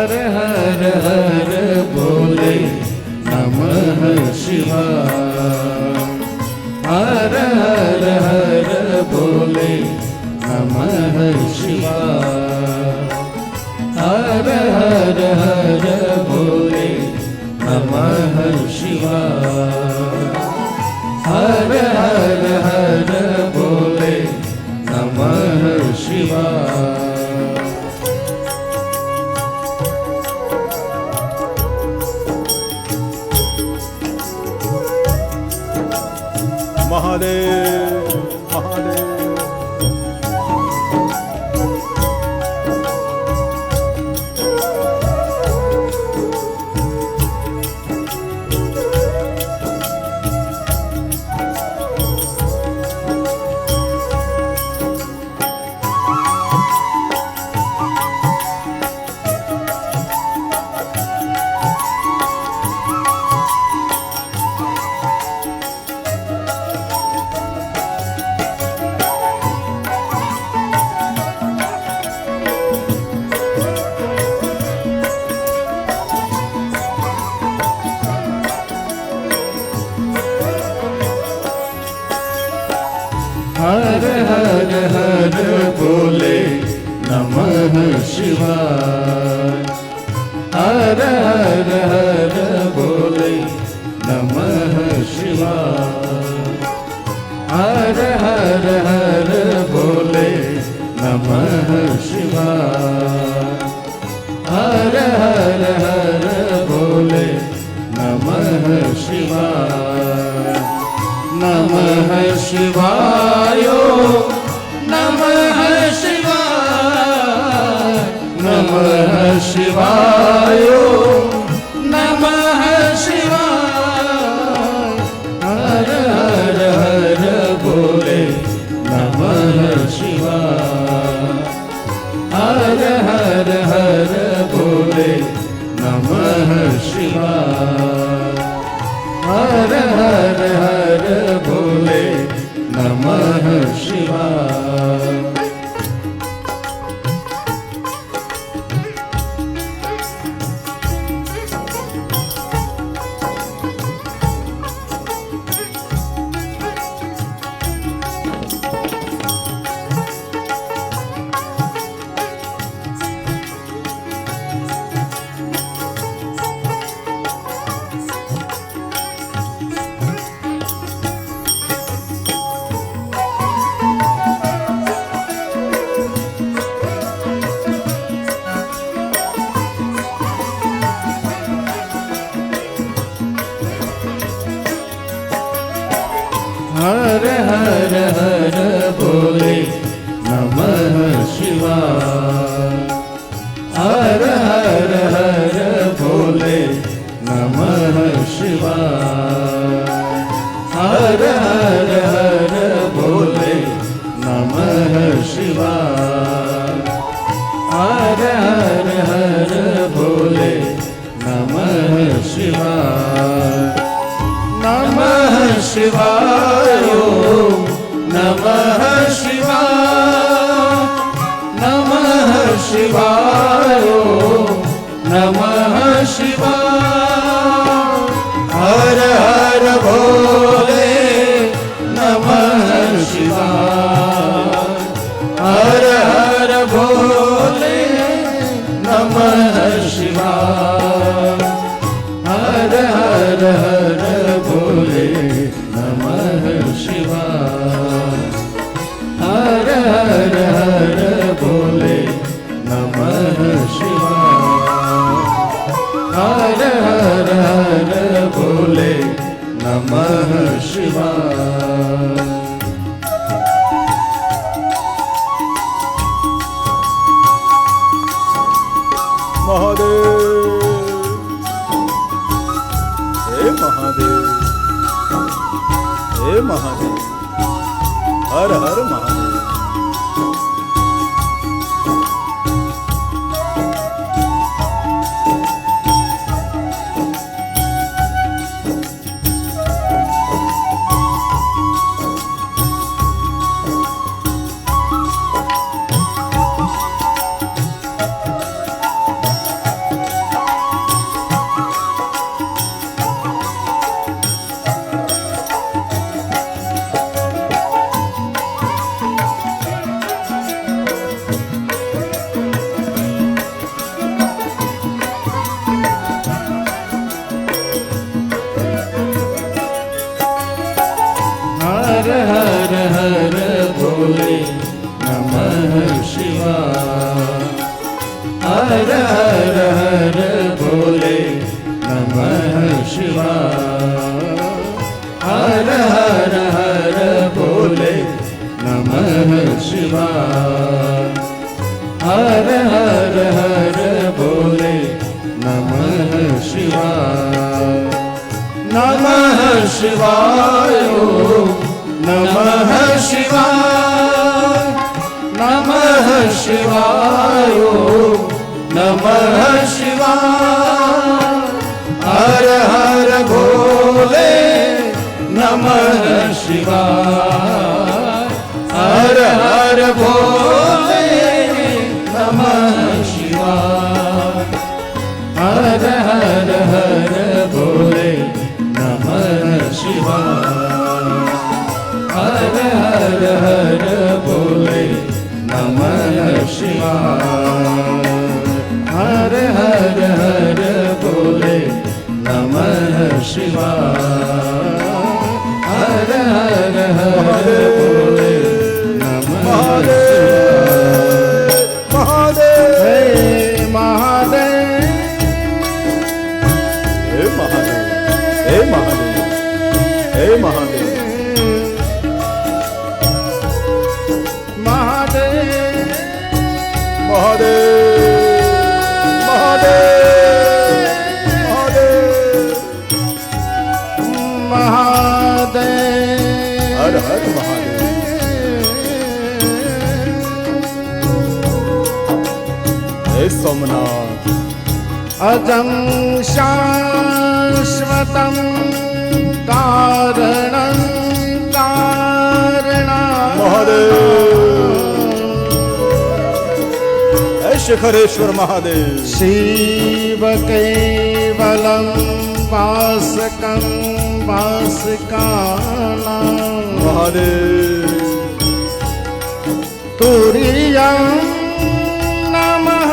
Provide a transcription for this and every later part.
हर हर हर बोले नमः शिवाय। हर हर हर बोले नमः शिवाय। हर हर हर बोले नमः शिवाय। हर हर हर बोले नमः शिवाय। महादेव महादेव। हर हर हर बोले नमः शिवाय। हर हर हर बोले नमः शिवाय। हर हर हर बोले नमः शिवाय। हर हर हर बोले नमः शिवाय। नमः शिवाय नमः शिवाय। नमः शिवाय नमः शिवाय। हर हर हर बोले नमः शिवाय। हर हर हर बोले नमः शिवाय। हर हर हर बोले नमः शिवाय। हर हर हर बोले नमः शिवाय। हर हर हर बोले नमः शिवाय। हर हर हर बोले नमः शिवाय। हर हर हर बोले नमः शिवाय। नमः शिवाय नमः शिवाय। नमः शिवाय नमः शिवाय। हर हर भोले नमः शिवाय। हर हर भोले नमः शिवाय। हर हर हर भोले नमः शिवाय। हर हर हर भोले नमः शिवाय। हर हर हर भोले नमः शिवाय। महादेव हे महादेव हे महादेव। हर हर महादेव। शिवाय हर हर हर भोले नमः शिवाय हर हर हर भोले नमः शिवाय हर हर हर भोले नमः शिवाय नमः शिवाय नमः शिवाय नमः शिवाय नमः शिवाय हर हर भोले नमः शिवाय हर हर भोले नमः शिवाय हर हर हर भोले नमः शिवाय हर हर हर भोले नमः शिवाय हर हर हर भोले नमः शिवाय हर हर हर भोले नमः महादेव हे महादेव हे महादेव हे महादेव हे महादेव महादेव महादेव महादेव हर महादेव हर महादेव हे सोमनाथ अजं शाश्वतं कारणं कारणं महादेव हे शिखरेश्वर महादेव शिव केवलं वासकं वासकानां महादेव तुरीयं नमः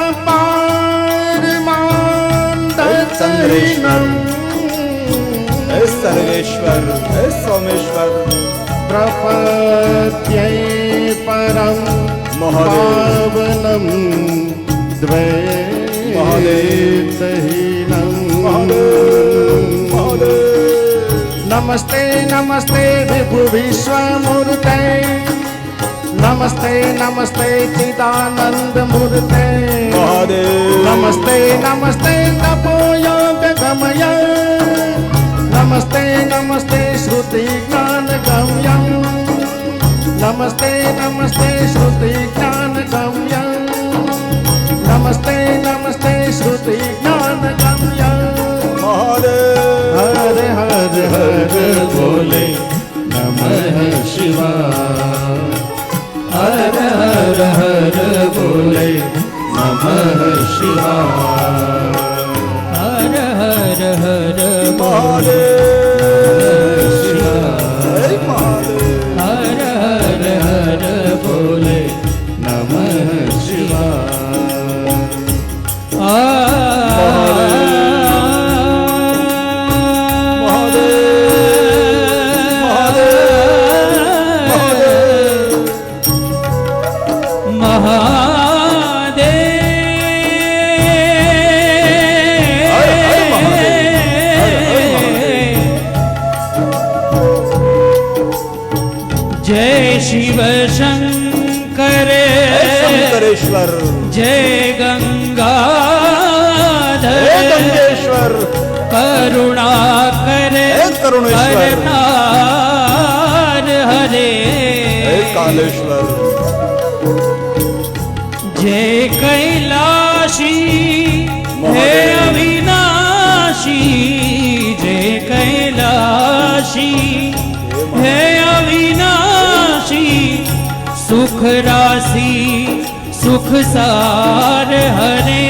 पारमानन्दचन्द्रिणं हे सर्वेश्वर हे सोमेश्वर प्रपद्ये परं पावनं द्वैतहीनं नमस्ते नमस्ते विभु विश्वमूर्ते नमस्ते नमस्ते चिदानंद मूर्ते नमस्ते नमस्ते तपोयोग गमय नमस्ते नमस्ते श्रुति ज्ञान गम्यं नमस्ते नमस्ते श्रुति ज्ञान गम्यं नमस्ते नमस्ते श्रुति ज्ञान गम्यं हर हर हर भोले नमः शिवाय हर हर हर भोले नमः शिवाय हर हर हर भोले शिवाय हर हर हर भोले नमः शिवाय जय शिव शंकर शंकरेश्वर जय गंगाधर गंगेश्वर करुणाकर करुणेश्वर करनार हरे कालेश्वर जय कैलाशी हे अविनाशी जय कैलाशी हे अविनाशी सुख राशि सुख सार हरे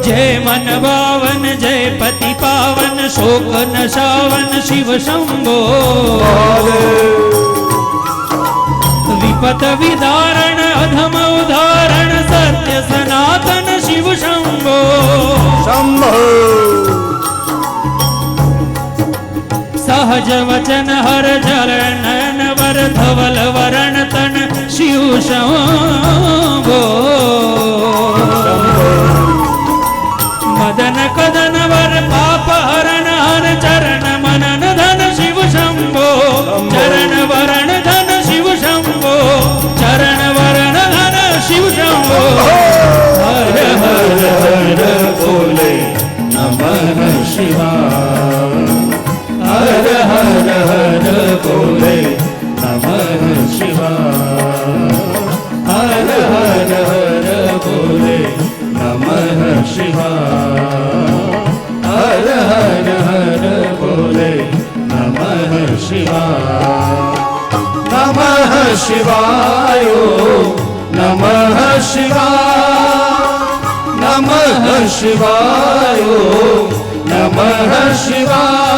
जय मन बावन जय पति पावन शोक नशावन शिव शंभो विपत विदारण अधम उदाहरण सत्य सनातन शिव शंभो शंभो सहज वचन हर जल नयन वर धवल वरण तन शिव शंभो मदन कदन वर पाप हरण हर चरण मनन धन शिव शंभो चरण वरण धन शिव शंभो चरण वरण धन शिव शंभो हर हर हर बोले नमः शिवाय हर हर हर बोले नमः शिवाय हर हर हर बोले नमः शिवाय हर हर हर बोले नमः शिवाय नमः शिवाय नमः शिवाय नमः शिवाय नमः शिवाय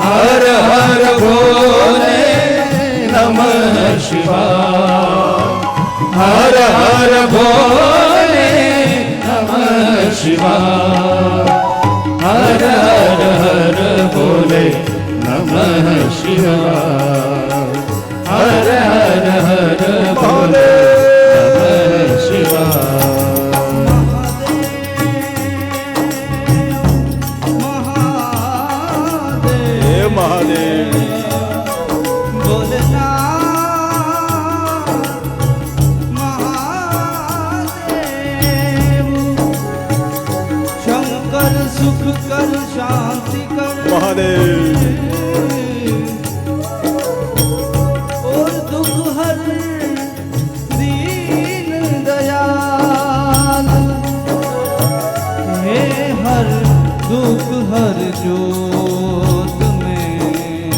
हर हर भोले नमः शिवाय हर हर भोले नमः शिवाय हर हर हर भोले नमः शिवाय हर हर हर भोले नमः शिवाय हे महादेव बोलना महादेव शंकर सुख कर शांति कर महादेव और दुख हर दीन दयाल हे हर दुख हर जोत में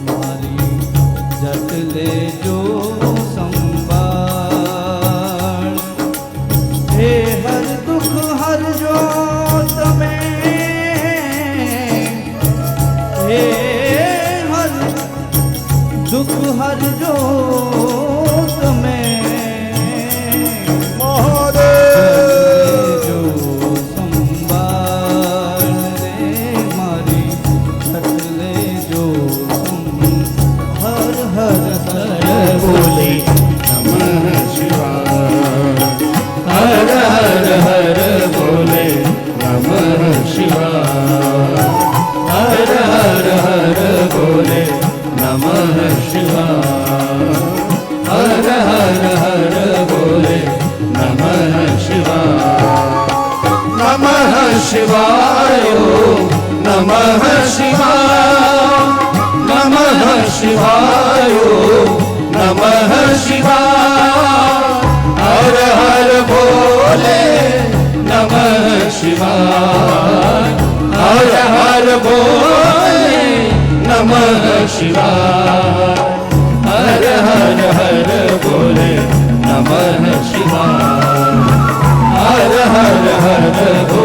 मारी जट ले जो संभाल हे हर दुख हर जोत में हे हर दुख हर जोत में महादेव जो संभाल रे मारी छटले जो हर हर हर बोले नमः शिवाय हर हर हर बोले नमः शिवाय हर हर हर बोले नमः शिवाय हर हर हर बोले नमः शिवाय नमः शिवाय नमः शिवाय नमः शिवाय नमः शिवाय हर हर भोले नमः शिवाय हर हर भोले नमः शिवाय हर हर हर भोले नमः शिवाय हर हर हर भोले